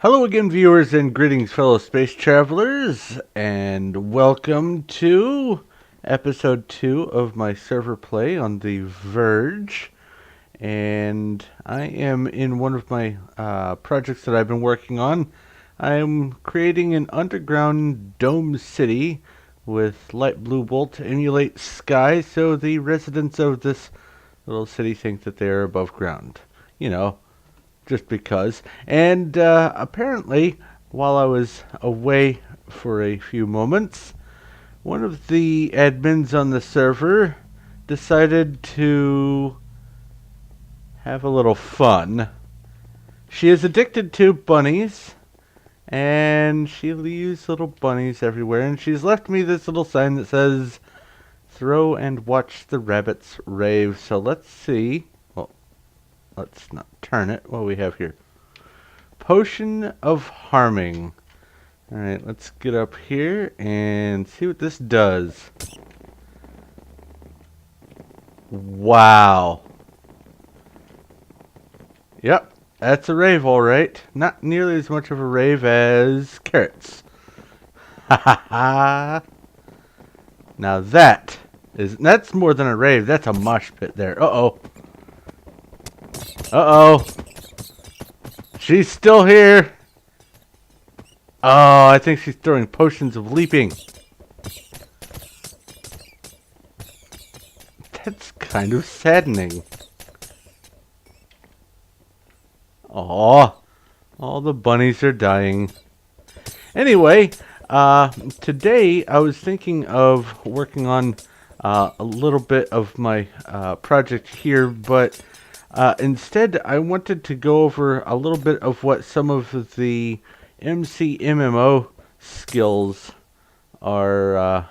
Hello again, viewers, and greetings, fellow space travelers, and welcome to episode 2 of my server play on the Verge. And I am in one of my projects that I've been working on. I'm creating an underground dome city with light blue wool to emulate sky, so the residents of this little city think that they are above ground. You know, just because. And apparently, while I was away for a few moments, one of the admins on the server decided to have a little fun. She is addicted to bunnies, and she leaves little bunnies everywhere, and she's left me this little sign that says, "Throw and watch the rabbits rave." So let's see. Well, let's not turn it. What do we have here? Potion of Harming. Alright, let's get up here and see what this does. Wow. Yep, that's a rave, alright. Not nearly as much of a rave as carrots. Ha ha ha. Now that's more than a rave. That's a mosh pit there. Uh-oh. Uh-oh. She's still here. Oh, I think she's throwing potions of leaping. That's kind of saddening. Aw, all the bunnies are dying. Anyway, today I was thinking of working on a little bit of my project here, but instead I wanted to go over a little bit of what some of the MCMMO skills are,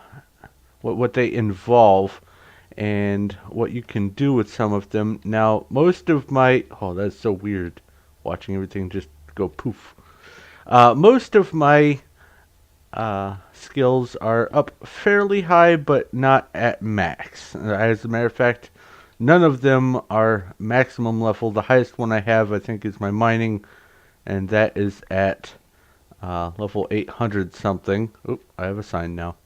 what they involve, and what you can do with some of them. Now, most of my... Oh, that's so weird, watching everything just go poof. Most of my skills are up fairly high, but not at max. As a matter of fact, none of them are maximum level. The highest one I have, I think, is my mining, and that is at level 800 something. Oop, I have a sign now.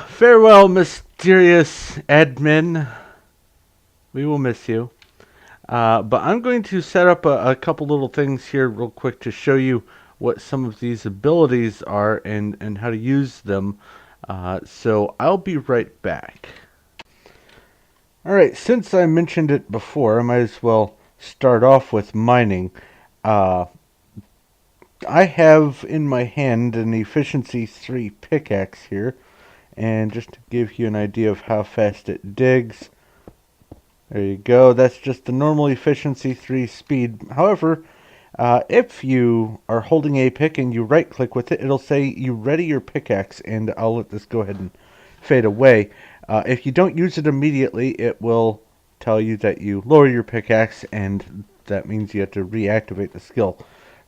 Farewell, mysterious admin. We will miss you. But I'm going to set up a couple little things here real quick to show you what some of these abilities are and how to use them. So I'll be right back. Alright, since I mentioned it before, I might as well start off with mining. I have in my hand an efficiency 3 pickaxe here, and just to give you an idea of how fast it digs, there you go. That's just the normal efficiency 3 speed. However, if you are holding a pick and you right click with it, it'll say you ready your pickaxe, and I'll let this go ahead and fade away. If you don't use it immediately, it will tell you that you lower your pickaxe, and that means you have to reactivate the skill.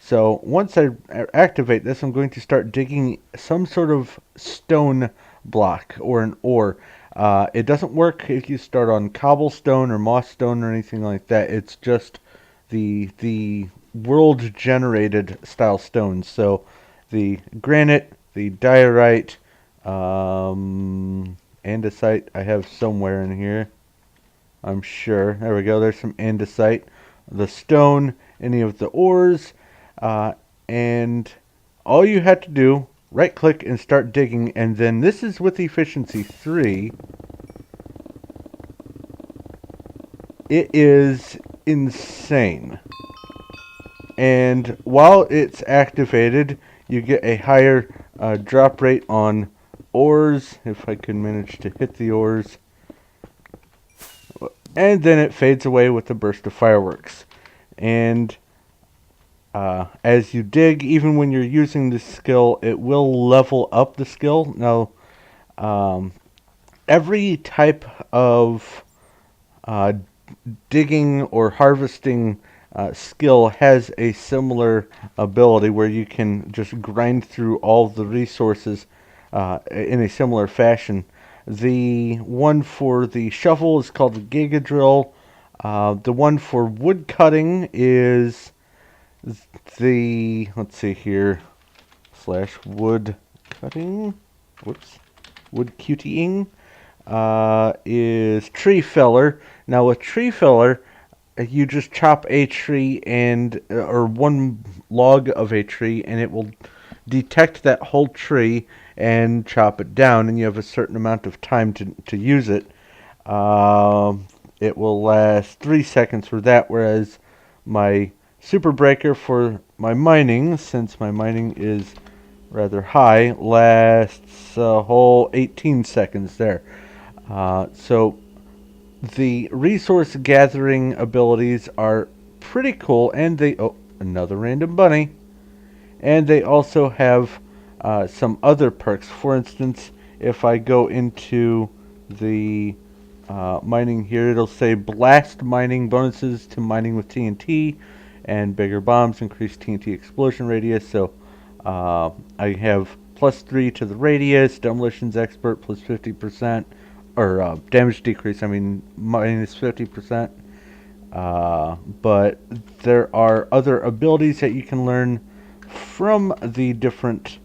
So once I activate this, I'm going to start digging some sort of stone block or an ore. It doesn't work if you start on cobblestone or moss stone or anything like that. It's just the world generated style stones. So the granite, the diorite, andesite I have somewhere in here, I'm sure. There we go. There's some andesite. The stone, any of the ores, and all you have to do, right click and start digging, and then this is with efficiency 3. It is insane. And while it's activated, you get a higher drop rate on ores, if I can manage to hit the ores. And then it fades away with a burst of fireworks. And as you dig, even when you're using this skill, it will level up the skill. Now, every type of digging or harvesting skill has a similar ability where you can just grind through all the resources in a similar fashion. The one for the shovel is called the Giga Drill. The one for wood cutting is let's see here, slash wood cutting, whoops, wood cutying, is tree feller. Now with tree feller, you just chop a tree or one log of a tree, and it will detect that whole tree and chop it down, and you have a certain amount of time to use it. It will last 3 seconds for that, whereas my super breaker for my mining, since my mining is rather high, lasts a whole 18 seconds there. So the resource gathering abilities are pretty cool, and another random bunny. And they also have some other perks. For instance, if I go into the mining here, it'll say blast mining bonuses to mining with TNT, and bigger bombs increase TNT explosion radius. So I have +3 to the radius, demolitions expert plus 50%, or damage decrease, I mean minus 50%. But there are other abilities that you can learn from the different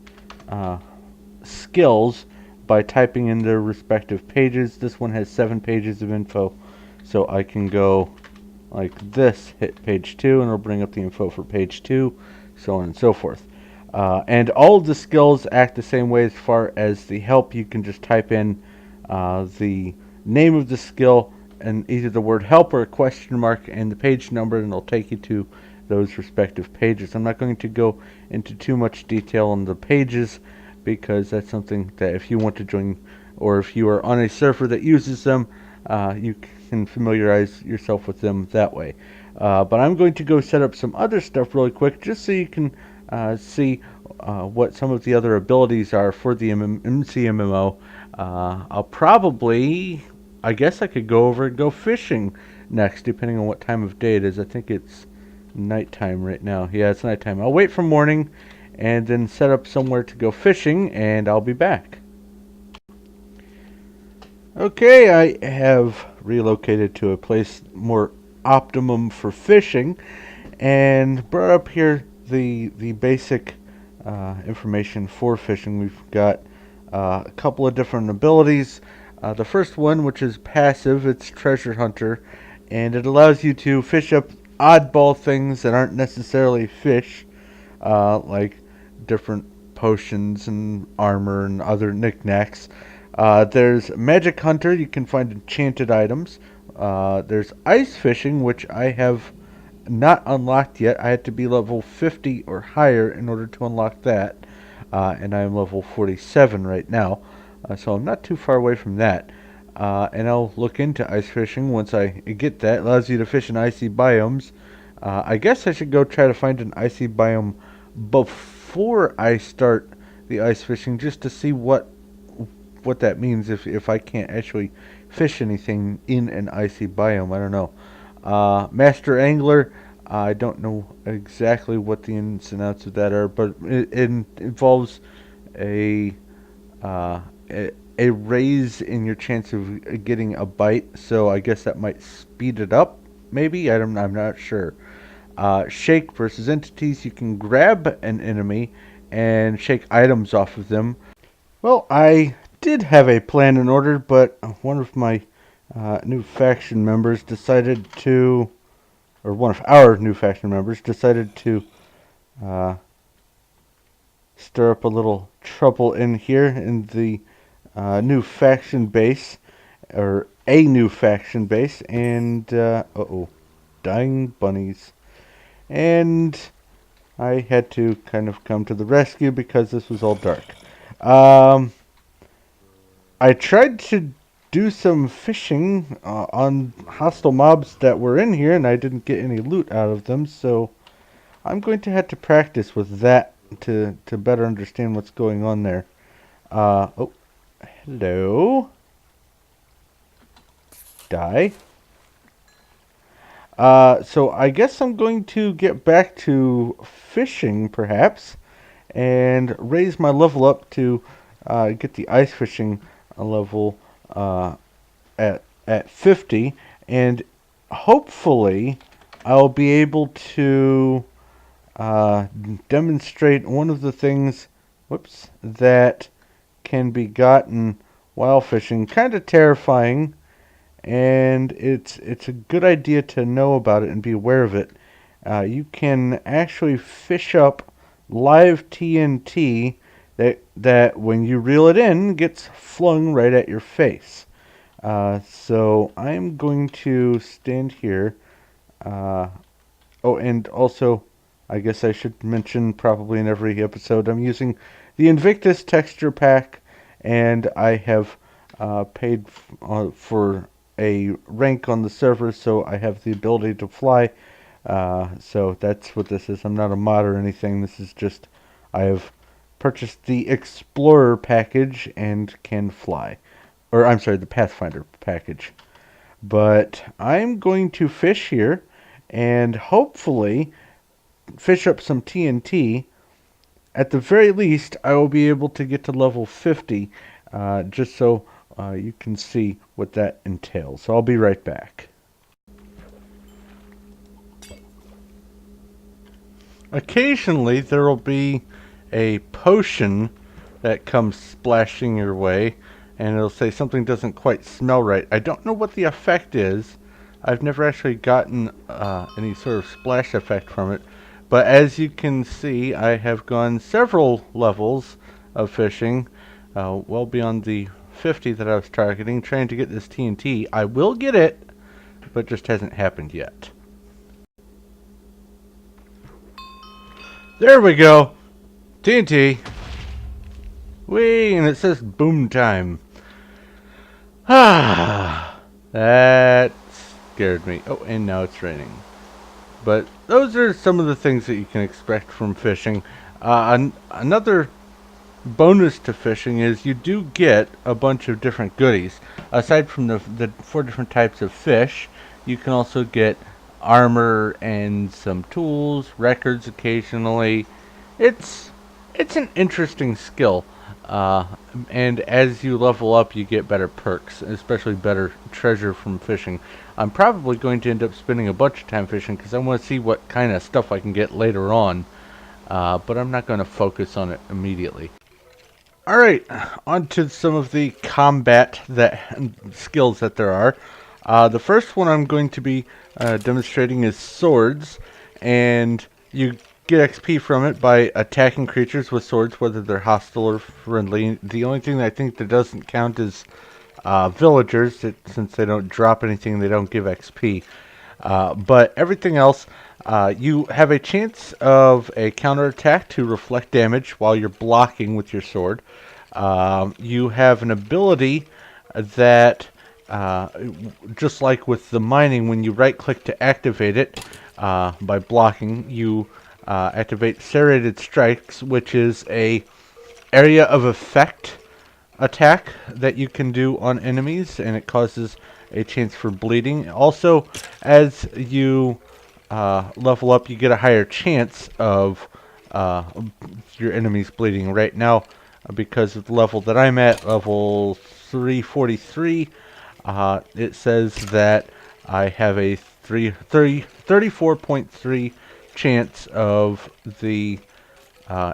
skills by typing in their respective pages. This one has 7 pages of info, so I can go like this, hit page 2, and it'll bring up the info for page 2, so on and so forth. And all of the skills act the same way as far as the help. You can just type in the name of the skill and either the word help or a question mark and the page number, and it'll take you to those respective pages. I'm not going to go into too much detail on the pages because that's something that if you want to join, or if you are on a server that uses them, you can familiarize yourself with them that way. But I'm going to go set up some other stuff really quick just so you can see what some of the other abilities are for the MCMMO. I'll probably, I guess I could go over and go fishing next, depending on what time of day it is. I think it's nighttime right now. Yeah, it's nighttime. I'll wait for morning and then set up somewhere to go fishing, and I'll be back. Okay, I have relocated to a place more optimum for fishing and brought up here the basic information for fishing. We've got a couple of different abilities. The first one, which is passive, it's Treasure Hunter, and it allows you to fish up oddball things that aren't necessarily fish, like different potions and armor and other knickknacks. There's Magic Hunter, you can find enchanted items. There's Ice Fishing, which I have not unlocked yet. I had to be level 50 or higher in order to unlock that. And I am level 47 right now. So I'm not too far away from that. And I'll look into ice fishing once I get that. It allows you to fish in icy biomes. I guess I should go try to find an icy biome before I start the ice fishing, just to see what that means if I can't actually fish anything in an icy biome. I don't know. Master Angler, I don't know exactly what the ins and outs of that are, but it involves a, uh, a raise in your chance of getting a bite, so I guess that might speed it up, maybe? I'm not sure. Shake versus entities, you can grab an enemy and shake items off of them. Well, I did have a plan in order, but one of my new faction members decided to, or one of our new faction members decided to stir up a little trouble in here in the new faction base, or a new faction base, and uh-oh, dying bunnies. And I had to kind of come to the rescue because this was all dark. I tried to do some fishing on hostile mobs that were in here, and I didn't get any loot out of them, so I'm going to have to practice with that to better understand what's going on there. Oh, hello. Die. So I guess I'm going to get back to fishing, perhaps, and raise my level up to get the ice fishing level at 50, and hopefully I'll be able to demonstrate one of the things, whoops, that can be gotten while fishing. Kind of terrifying, and it's a good idea to know about it and be aware of it. You can actually fish up live TNT that when you reel it in gets flung right at your face. So I'm going to stand here. Oh, and also, I guess I should mention probably in every episode, I'm using the Invictus texture pack, and I have paid for a rank on the server, so I have the ability to fly. So that's what this is. I'm not a mod or anything. This is just, I have purchased the Explorer package and can fly. Or, I'm sorry, the Pathfinder package. But I'm going to fish here and hopefully fish up some TNT. At the very least, I will be able to get to level 50, just so you can see what that entails. So I'll be right back. Occasionally, there will be a potion that comes splashing your way, and it'll say something doesn't quite smell right. I don't know what the effect is. I've never actually gotten any sort of splash effect from it. But as you can see, I have gone several levels of fishing, well beyond the 50 that I was targeting, trying to get this TNT. I will get it, but it just hasn't happened yet. There we go! TNT! Whee! And it says boom time. Ah! That scared me. Oh, and now it's raining. But those are some of the things that you can expect from fishing. Another bonus to fishing is you do get a bunch of different goodies. Aside from the 4 different types of fish, you can also get armor and some tools, records occasionally. It's an interesting skill. And as you level up, you get better perks, especially better treasure from fishing. I'm probably going to end up spending a bunch of time fishing because I want to see what kind of stuff I can get later on. But I'm not going to focus on it immediately. Alright, on to some of the combat skills that there are. The first one I'm going to be demonstrating is swords, and you get XP from it by attacking creatures with swords, whether they're hostile or friendly. The only thing that I think that doesn't count is villagers, since they don't drop anything, they don't give XP. But everything else, you have a chance of a counterattack to reflect damage while you're blocking with your sword. You have an ability that, just like with the mining, when you right-click to activate it by blocking, you activate serrated strikes, which is a area of effect attack that you can do on enemies, and it causes a chance for bleeding. Also, as you level up, you get a higher chance of your enemies bleeding. Right now, because of the level that I'm at, level 343, it says that I have a 34.3 chance of the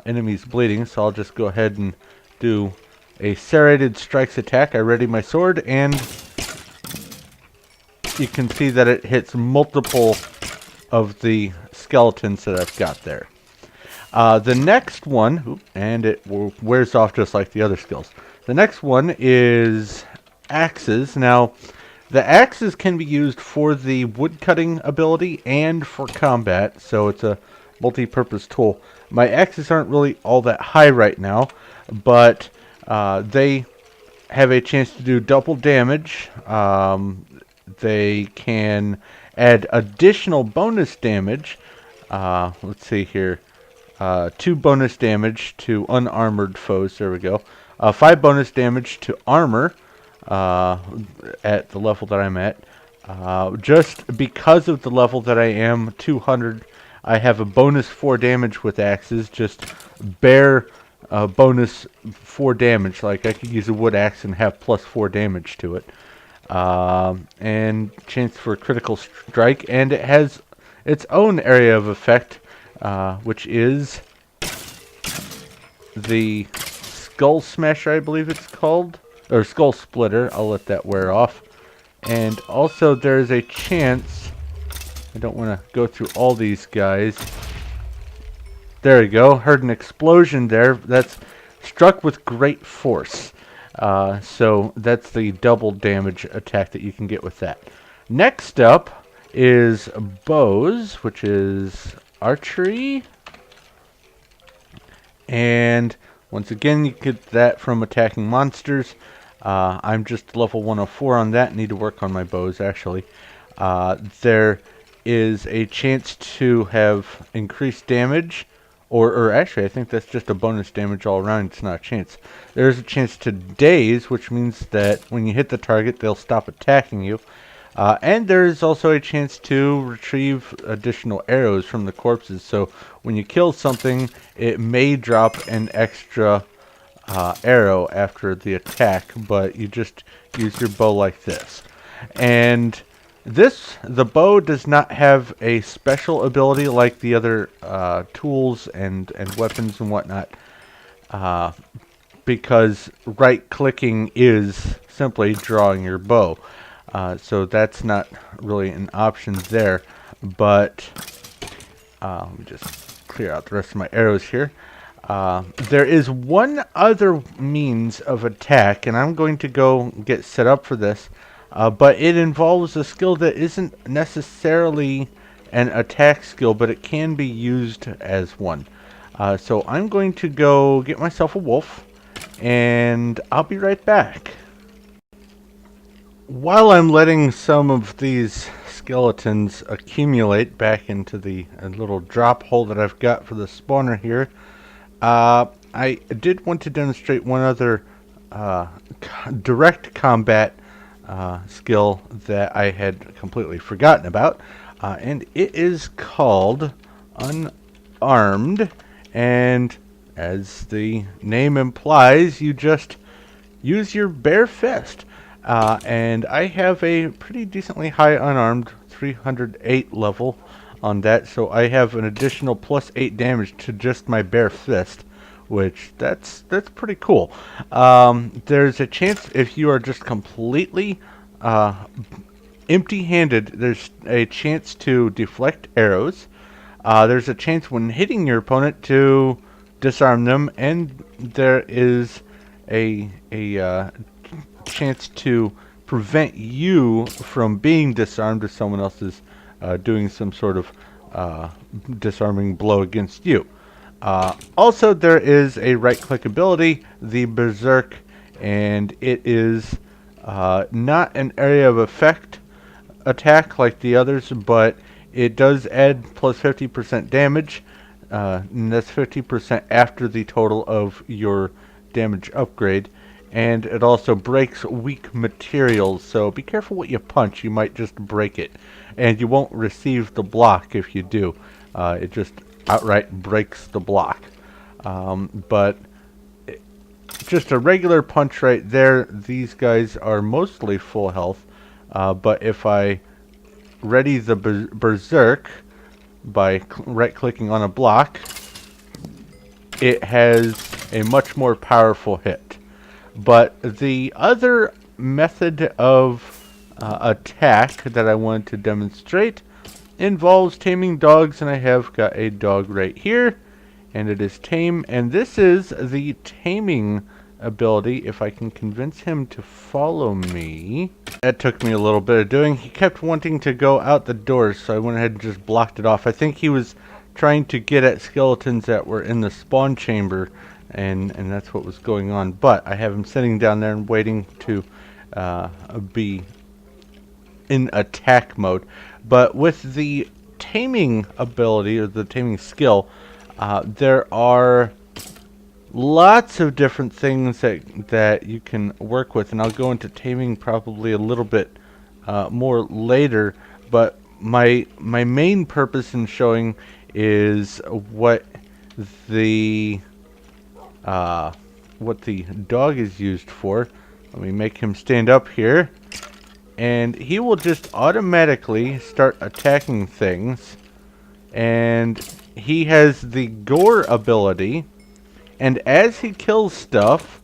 enemies bleeding, so I'll just go ahead and do a serrated strikes attack. I ready my sword, and you can see that it hits multiple of the skeletons that I've got there. The next one, and it wears off just like the other skills. The next one is axes. Now, the axes can be used for the woodcutting ability and for combat, so it's a multi-purpose tool. My axes aren't really all that high right now, but they have a chance to do double damage. They can add additional bonus damage. Let's see here. 2 bonus damage to unarmored foes. There we go. 5 bonus damage to armor at the level that I'm at. Just because of the level that I am, 200, I have a bonus 4 damage with axes. Just bare bonus 4 damage. Like I could use a wood axe and have plus 4 damage to it. And chance for critical strike, and it has its own area of effect which is the Skull Smasher, I believe it's called, or Skull Splitter. I'll let that wear off. And also there's a chance, I don't want to go through all these guys. There we go, heard an explosion there. That's struck with great force. So that's the double damage attack that you can get with that. Next up is bows, which is archery. And once again, you get that from attacking monsters. I'm just level 104 on that. Need to work on my bows, actually. There is a chance to have increased damage. Or actually, I think that's just a bonus damage all around. It's not a chance. There's a chance to daze, which means that when you hit the target, they'll stop attacking you. And there's also a chance to retrieve additional arrows from the corpses. So when you kill something, it may drop an extra arrow after the attack, but you just use your bow like this. And the bow does not have a special ability like the other tools and weapons and whatnot, because right-clicking is simply drawing your bow. So that's not really an option there, but let me just clear out the rest of my arrows here. There is one other means of attack, and I'm going to go get set up for this, but it involves a skill that isn't necessarily an attack skill, but it can be used as one. So I'm going to go get myself a wolf, and I'll be right back. While I'm letting some of these skeletons accumulate back into the little drop hole that I've got for the spawner here, I did want to demonstrate one other direct combat skill that I had completely forgotten about, and it is called Unarmed, and as the name implies, you just use your bare fist. And I have a pretty decently high unarmed 308 level on that, so I have an additional plus 8 damage to just my bare fist, which that's pretty cool. There's a chance if you are just completely empty-handed, there's a chance to deflect arrows. There's a chance when hitting your opponent to disarm them, and there is a chance to prevent you from being disarmed if someone else is doing some sort of disarming blow against you. Also, there is a right-click ability, the Berserk, and it is not an area of effect attack like the others, but it does add plus 50% damage, and that's 50% after the total of your damage upgrade. And it also breaks weak materials, so be careful what you punch. You might just break it, and you won't receive the block if you do. It just outright breaks the block. But just a regular punch right there. These guys are mostly full health, but if I ready the Berserk by right-clicking on a block, it has a much more powerful hit. But the other method of attack that I wanted to demonstrate involves taming dogs, and I have got a dog right here, and it is tame, and this is the taming ability. If I can convince him to follow me. That took me a little bit of doing. He kept wanting to go out the doors, so I went ahead and just blocked it off. I think he was trying to get at skeletons that were in the spawn chamber, and that's what was going on. But I have him sitting down there and waiting to be in attack mode. But with the taming ability, or the taming skill, there are lots of different things that you can work with, and I'll go into taming probably a little bit more later. But my main purpose in showing is what the dog is used for. Let me make him stand up here, and he will just automatically start attacking things, and he has the gore ability, and as he kills stuff,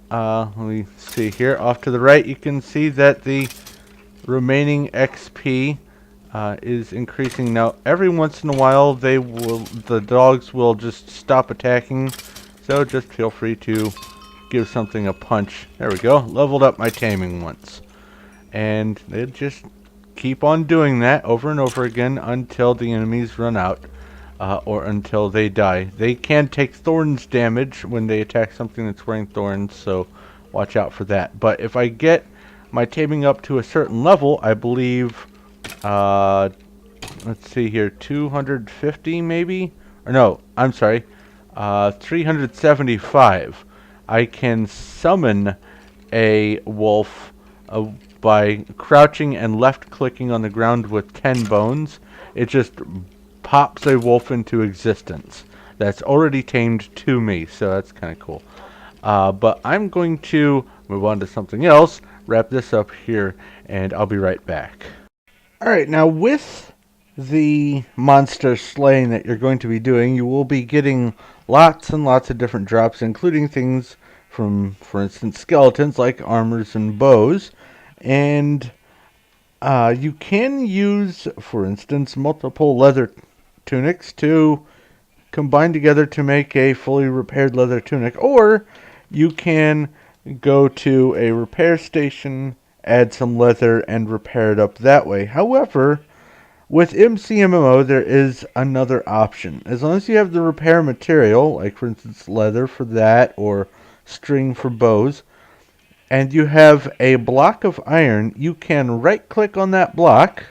let me see here. Off to the right, you can see that the remaining XP is increasing. Now, every once in a while, the dogs will just stop attacking. So just feel free to give something a punch. There we go. Leveled up my taming once. And they just keep on doing that over and over again until the enemies run out. Or until they die. They can take thorns damage when they attack something that's wearing thorns, so watch out for that. But if I get my taming up to a certain level, I believe, let's see here, 250 maybe? Or no, I'm sorry, 375. I can summon a wolf by crouching and left clicking on the ground with 10 bones. It just pops a wolf into existence that's already tamed to me, so that's kind of cool. But I'm going to move on to something else, wrap this up here, and I'll be right back. Alright, now with the monster slaying that you're going to be doing, you will be getting lots and lots of different drops, including things from, for instance, skeletons like armors and bows, and you can use, for instance, multiple leather tunics to combine together to make a fully repaired leather tunic, or you can go to a repair station, add some leather, and repair it up that way. However, with MCMMO, there is another option. As long as you have the repair material, like for instance leather for that, or string for bows, and you have a block of iron, you can right click on that block,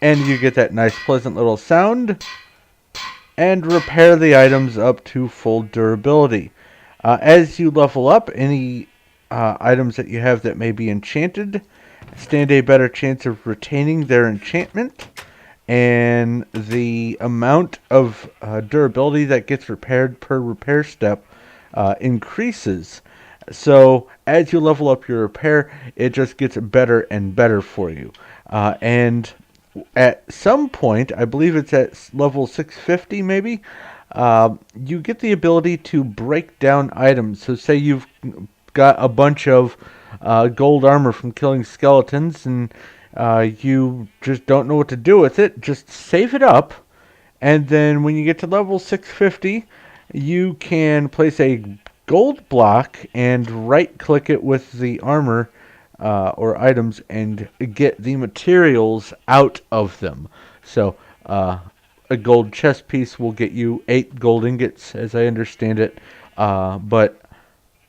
and you get that nice pleasant little sound, and repair the items up to full durability. As you level up, any items that you have that may be enchanted stand a better chance of retaining their enchantment, and the amount of durability that gets repaired per repair step increases. So as you level up your repair, it just gets better and better for you. And at some point, I believe it's at level 650 maybe, you get the ability to break down items. So say you've got a bunch of gold armor from killing skeletons, and you just don't know what to do with it, just save it up, and then when you get to level 650, you can place a gold block and right click it with the armor or items and get the materials out of them. So a gold chest piece will get you 8 gold ingots, as I understand it, but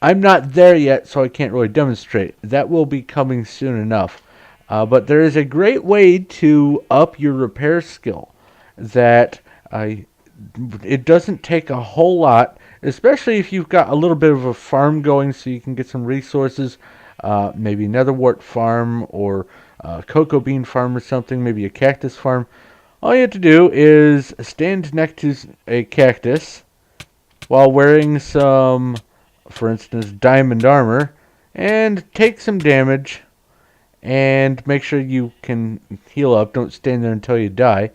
I'm not there yet, so I can't really demonstrate. That will be coming soon enough. But there is a great way to up your repair skill that it doesn't take a whole lot, especially if you've got a little bit of a farm going so you can get some resources, maybe netherwort farm or cocoa bean farm or something, maybe a cactus farm. All you have to do is stand next to a cactus while wearing some, for instance, diamond armor, and take some damage, and make sure you can heal up. Don't stand there until you die.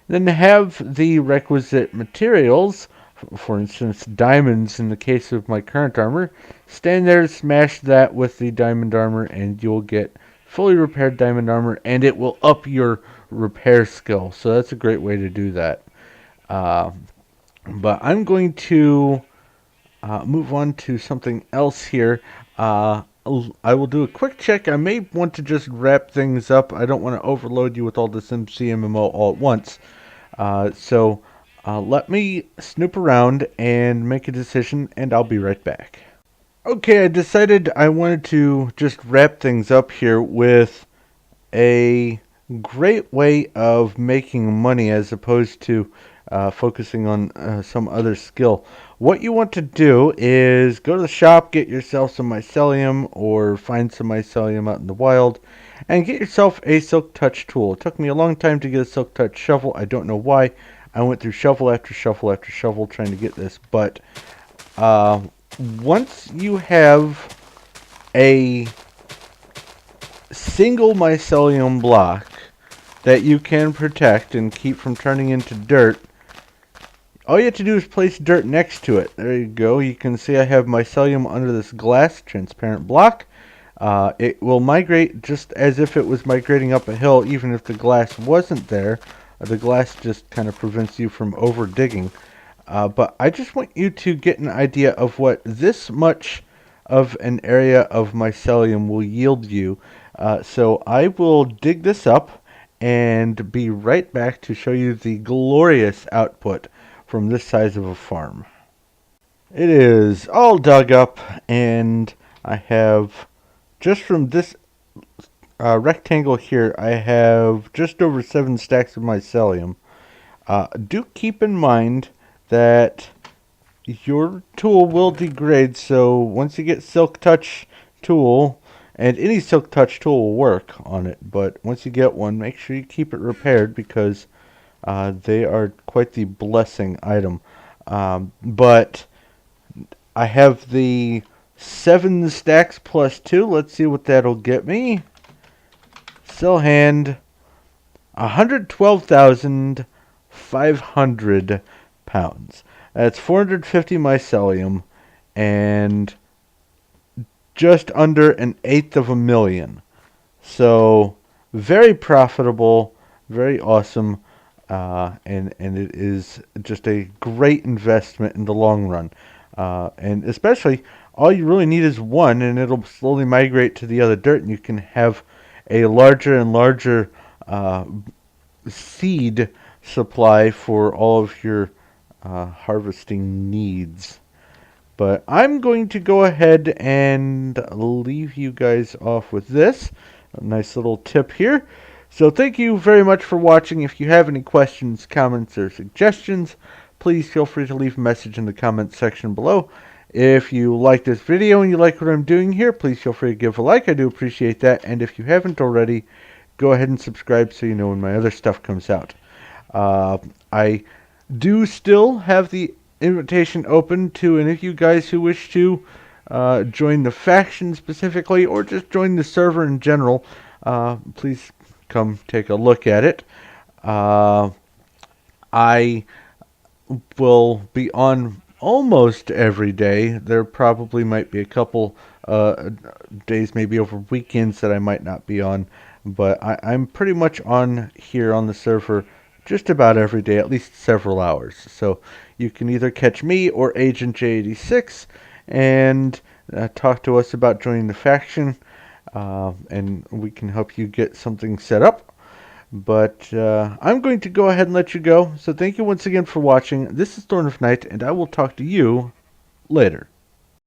Then have the requisite materials, for instance, diamonds in the case of my current armor. Stand there, smash that with the diamond armor, and you'll get fully repaired diamond armor, and it will up your repair skill. So that's a great way to do that. But I'm going to move on to something else here. I will do a quick check. I may want to just wrap things up. I don't want to overload you with all this MCMMO all at once. So let me snoop around and make a decision, and I'll be right back. Okay, I decided I wanted to just wrap things up here with a great way of making money as opposed to focusing on some other skill. What you want to do is go to the shop, get yourself some mycelium, or find some mycelium out in the wild, and get yourself a silk touch tool. It took me a long time to get a silk touch shovel. I don't know why. I went through shovel after shovel after shovel trying to get this, but once you have a single mycelium block, that you can protect and keep from turning into dirt, all you have to do is place dirt next to it. There you go. You can see I have mycelium under this glass transparent block. It will migrate just as if it was migrating up a hill, even if the glass wasn't there. The glass just kind of prevents you from over digging. But I just want you to get an idea of what this much of an area of mycelium will yield you. So I will dig this up and be right back to show you the glorious output from this size of a farm. It is all dug up, and I have, just from this rectangle here, I have just over 7 stacks of mycelium. Do keep in mind that your tool will degrade, so once you get Silk Touch tool, and any Silk Touch tool will work on it, but once you get one, make sure you keep it repaired, because they are quite the blessing item. But I have the 7 stacks plus 2. Let's see what that'll get me. Sell hand 112,500 pounds. That's 450 mycelium and just under an eighth of a million. So very profitable, very awesome, and it is just a great investment in the long run. And especially, all you really need is one, and it'll slowly migrate to the other dirt, and you can have a larger and larger seed supply for all of your harvesting needs. But I'm going to go ahead and leave you guys off with this. A nice little tip here. So thank you very much for watching. If you have any questions, comments, or suggestions, please feel free to leave a message in the comments section below. If you like this video and you like what I'm doing here, please feel free to give a like. I do appreciate that. And if you haven't already, go ahead and subscribe so you know when my other stuff comes out. I do still have the invitation open to any of you guys who wish to join the faction specifically, or just join the server in general. Please come take a look at it. I will be on almost every day. There probably might be a couple days, maybe over weekends, that I might not be on, but I'm pretty much on here on the server just about every day, at least several hours. So you can either catch me or Agent J86 and talk to us about joining the faction, and we can help you get something set up. But I'm going to go ahead and let you go. So thank you once again for watching. This is Thorn of Night, and I will talk to you later.